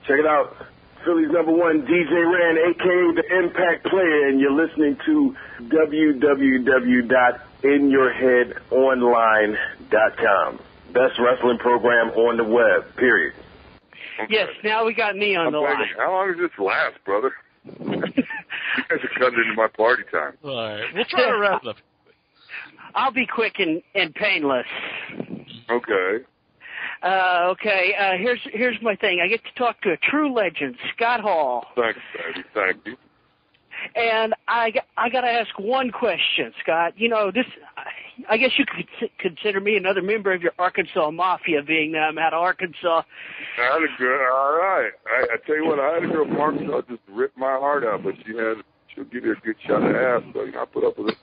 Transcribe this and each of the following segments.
Check it out. Philly's #1 DJ Ran, a.k.a. the Impact Player, and you're listening to www.inyourheadonline.com. Best wrestling program on the web, period. Okay. Yes, now we got me on the line. How long does this last, brother? You guys are cutting into my party time. All right. We'll try to wrap it up. I'll be quick and painless. Okay. Here's my thing. I get to talk to a true legend, Scott Hall. Thanks, baby. Thank you. And I got to ask one question, Scott. You know, I guess you could consider me another member of your Arkansas Mafia, being that I'm out of Arkansas. All right. I tell you what, I had a girl from Arkansas just rip my heart out, but she'll give you a good shot of ass, so I put up with it.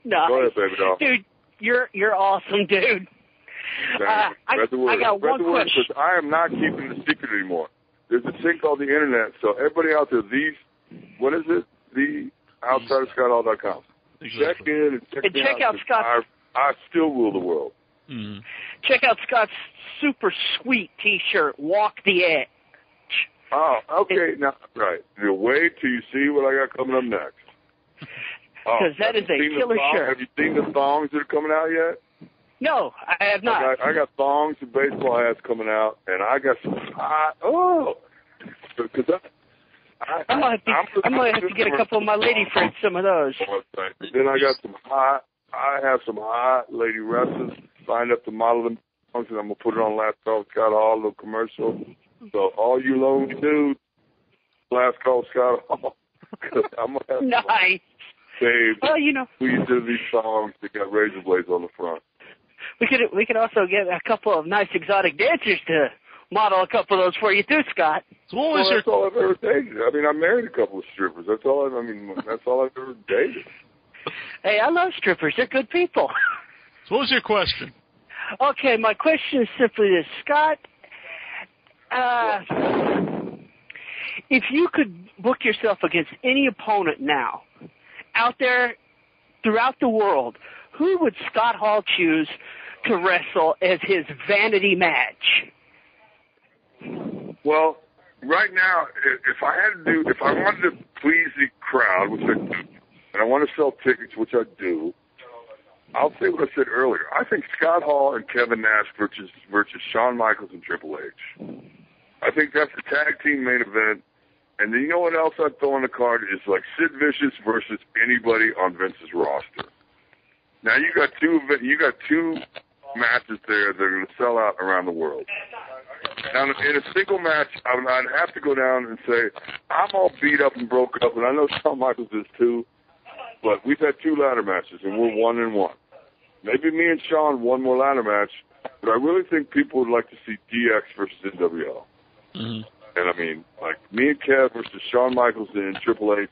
No, go ahead, baby doll. Dude, you're awesome, dude. I got one question. I am not keeping the secret anymore. There's a thing called the internet, so everybody out there, what is it? The outsiderscotthall.com. Exactly. Check in and check out Scott's. I still rule the world. Mm-hmm. Check out Scott's super sweet T-shirt, Walk the Edge. Oh, okay. Now, right. You'll wait till you see what I got coming up next. Because that is a killer shirt. Have you seen the thongs that are coming out yet? No, I have not. I got thongs and baseball hats coming out, and I got some hot. Because I'm gonna have to get a couple of my lady friends some of those. Then I got I have some hot lady wrestlers signed up to model them thongs, and I'm gonna put it on Last Call Scott Hall, little commercial. So all you lonely dudes, Last Call Scott Hall. I'm gonna have nice. Babe, well, you know, we do these songs that got razor blades on the front. We could also get a couple of nice exotic dancers to model a couple of those for you too, Scott. So what was that's all I've ever dated. I mean, I married a couple of strippers. That's all I've ever dated. Hey, I love strippers. They're good people. So what was your question? Okay, my question is simply this, Scott. If you could book yourself against any opponent now, out there throughout the world, who would Scott Hall choose to wrestle as his vanity match? Well, right now, if I wanted to please the crowd, which I do, and I want to sell tickets, which I do, I'll say what I said earlier. I think Scott Hall and Kevin Nash versus Shawn Michaels and Triple H. I think that's the tag team main event. And then you know what else I'd throw on the card is like Sid Vicious versus anybody on Vince's roster. Now you got two matches there that are going to sell out around the world. Now in a single match, I'd have to go down and say I'm all beat up and broke up, and I know Shawn Michaels is too. But we've had 2 ladder matches, and we're 1-1. Maybe me and Shawn one more ladder match, but I really think people would like to see DX versus NWO. Mm-hmm. And I mean, like me and Kev versus Shawn Michaels and Triple H,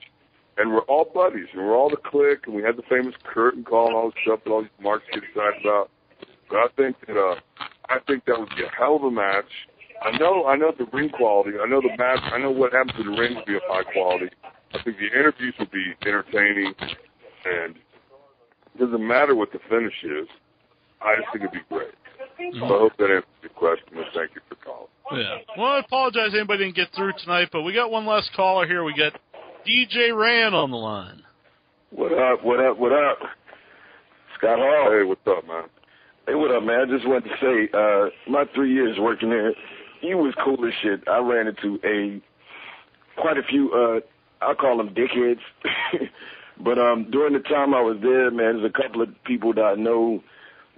and we're all buddies, and we're all the clique, and we had the famous curtain call and all this stuff that all these marks get excited about. But I think that would be a hell of a match. I know the ring quality. I know the match. I know what happens in the ring will be of high quality. I think the interviews will be entertaining, and it doesn't matter what the finish is. I just think it'd be great. Mm-hmm. So I hope that answers your question, and thank you for calling. Yeah. Well, I apologize anybody didn't get through tonight, but we got one last caller here. We got DJ Ran on the line. What up? Scott Hall. Hey, what's up, man? Hey, what up, man? I just wanted to say, my 3 years working there, you was cool as shit. I ran into quite a few, I'll call them dickheads. But during the time I was there, man, there's a couple of people that I know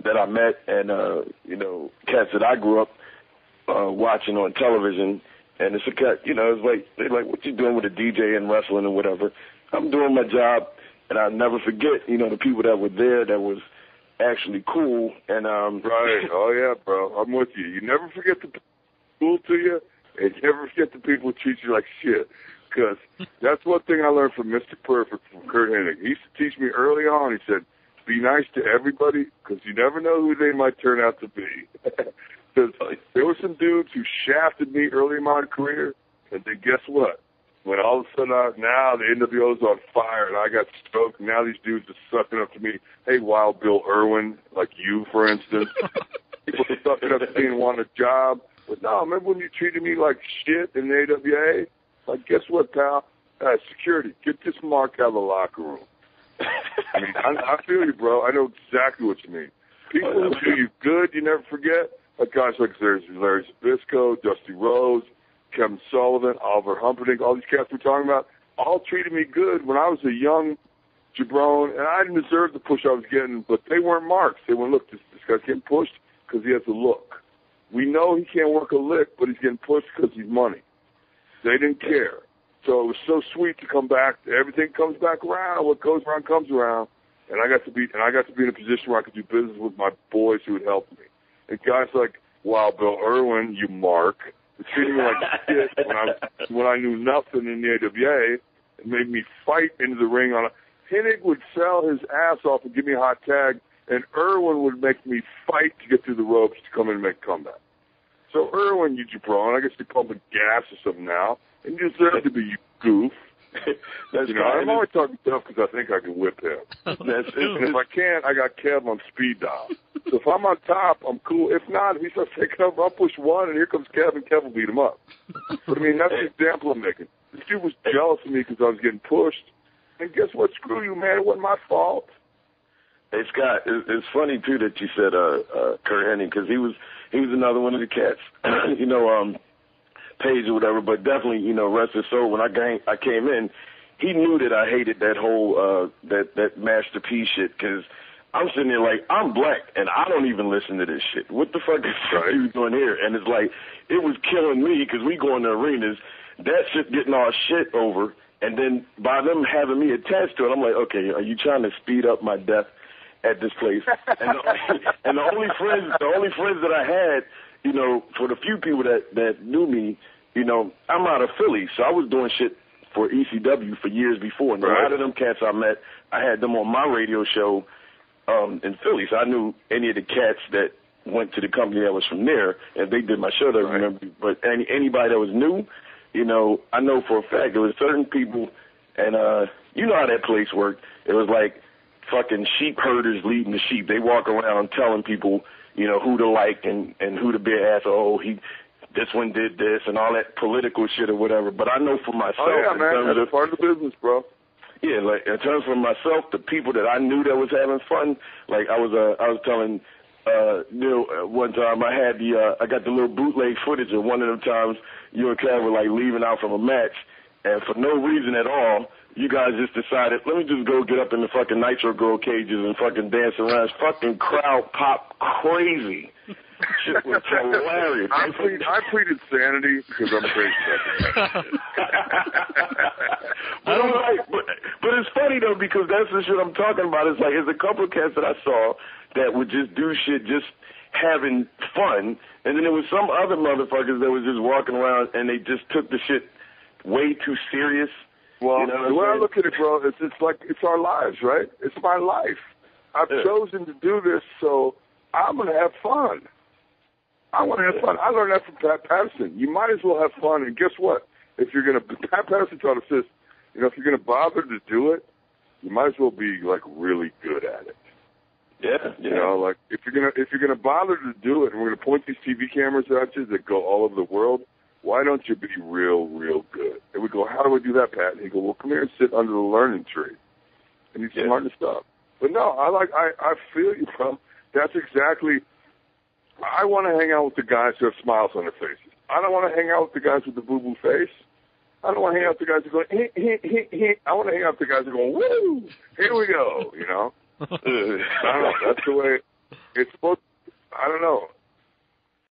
that I met, and cats that I grew up watching on television. And it's a cat, it's like they're like, what you doing with a DJ and wrestling and whatever? I'm doing my job, and I'll never forget, the people that were there that was actually cool. And right. Oh yeah, bro. I'm with you. You never forget the people cool to you, and you never forget the people who treat you like shit. Because that's one thing I learned from Mr. Perfect, from Kurt Hennig. He used to teach me early on. He said, be nice to everybody, because you never know who they might turn out to be. Because there were some dudes who shafted me early in my career, and then guess what? When all of a sudden now the NWO's on fire and I got stoked, now these dudes are sucking up to me. Hey, Wild Bill Irwin, like you, for instance. People are sucking up to me and want a job. But no, remember when you treated me like shit in the AWA? Like, guess what, pal? Security, get this mark out of the locker room. I mean, I feel you, bro. I know exactly what you mean. People who do you good, you never forget. Like guys like Larry Zbyszko, Dusty Rhodes, Kevin Sullivan, Oliver Humperdinck, all these cats we're talking about, all treated me good when I was a young jabron, and I didn't deserve the push I was getting, but they weren't marks. They went, look, this guy's getting pushed because he has a look. We know he can't work a lick, but he's getting pushed because he's money. They didn't care. So it was so sweet to come back. Everything comes back around. What goes around comes around. And I got to be in a position where I could do business with my boys who would help me. And guys like, wow, Bill Irwin, you mark, was treating me like shit when I knew nothing in the AWA. It made me fight into the ring on a. Hennig would sell his ass off and give me a hot tag, and Irwin would make me fight to get through the ropes to come in and make a comeback. So Irwin, you jabron, I guess they call him gas or something now, and you deserve to be, you goof. That's I'm always talking tough because I think I can whip him. And if I can't, I got Kev on speed dial. So if I'm on top, I'm cool. If not, if he starts taking over, I'll push one, and here comes Kev, and Kev will beat him up. But, I mean, that's the example I'm making. This dude was jealous of me because I was getting pushed. And guess what? Screw you, man. It wasn't my fault. Hey, Scott, it's funny, too, that you said Kurt Hennig, because he was another one of the cats, Page or whatever, but definitely, rest his soul. When I came in, he knew that I hated that whole, that Master P shit, because I'm sitting there like, I'm black, and I don't even listen to this shit. What the fuck is you doing here? And it's like, it was killing me, because we go in the arenas, that shit getting our shit over, and then by them having me attached to it, I'm like, okay, are you trying to speed up my death at this place? And the only friends that I had, for the few people that knew me, I'm out of Philly, so I was doing shit for ECW for years before. And a lot of them cats I met, I had them on my radio show in Philly, so I knew any of the cats that went to the company that was from there, and they did my show that I remember. But anybody that was new, I know for a fact there was certain people, and you know how that place worked. It was like fucking sheep herders leading the sheep. They walk around telling people, who to like and who to be an asshole. This one did this and all that political shit or whatever. But I know for myself. Oh, yeah, man. That's part of the business, bro. Yeah, like in terms of myself, the people that I knew that was having fun, like I was telling Neil one time I got the little bootleg footage of one of them times you and Kev were like leaving out from a match, and for no reason at all, you guys just decided, let me just go get up in the fucking Nitro Girl cages and fucking dance around. Fucking crowd pop crazy. Shit was hilarious. I plead insanity because I'm crazy. But it's funny though, because that's the shit I'm talking about. It's like there's a couple of cats that I saw that would just do shit just having fun, and then there was some other motherfuckers that was just walking around and they just took the shit way too serious. Well, the way I look at it, bro, it's like it's our lives, right? It's my life. I've chosen to do this, so I'm going to have fun. I want to have fun. I learned that from Pat Patterson. You might as well have fun, and guess what? If you're going to, Pat Patterson taught us this, if you're going to bother to do it, you might as well be, like, really good at it. Yeah. Like, if you're gonna bother to do it, and we're going to point these TV cameras at you that go all over the world, why don't you be real, real good? And we go, how do we do that, Pat? And he go, well, come here and sit under the learning tree. And he's smart and stuff. But no, I feel you, bro. That's exactly, I want to hang out with the guys who have smiles on their faces. I don't want to hang out with the guys with the boo-boo face. I don't want to hang out with the guys who go, I want to hang out with the guys who go, woo, here we go, I don't know. That's the way it's supposed to, I don't know.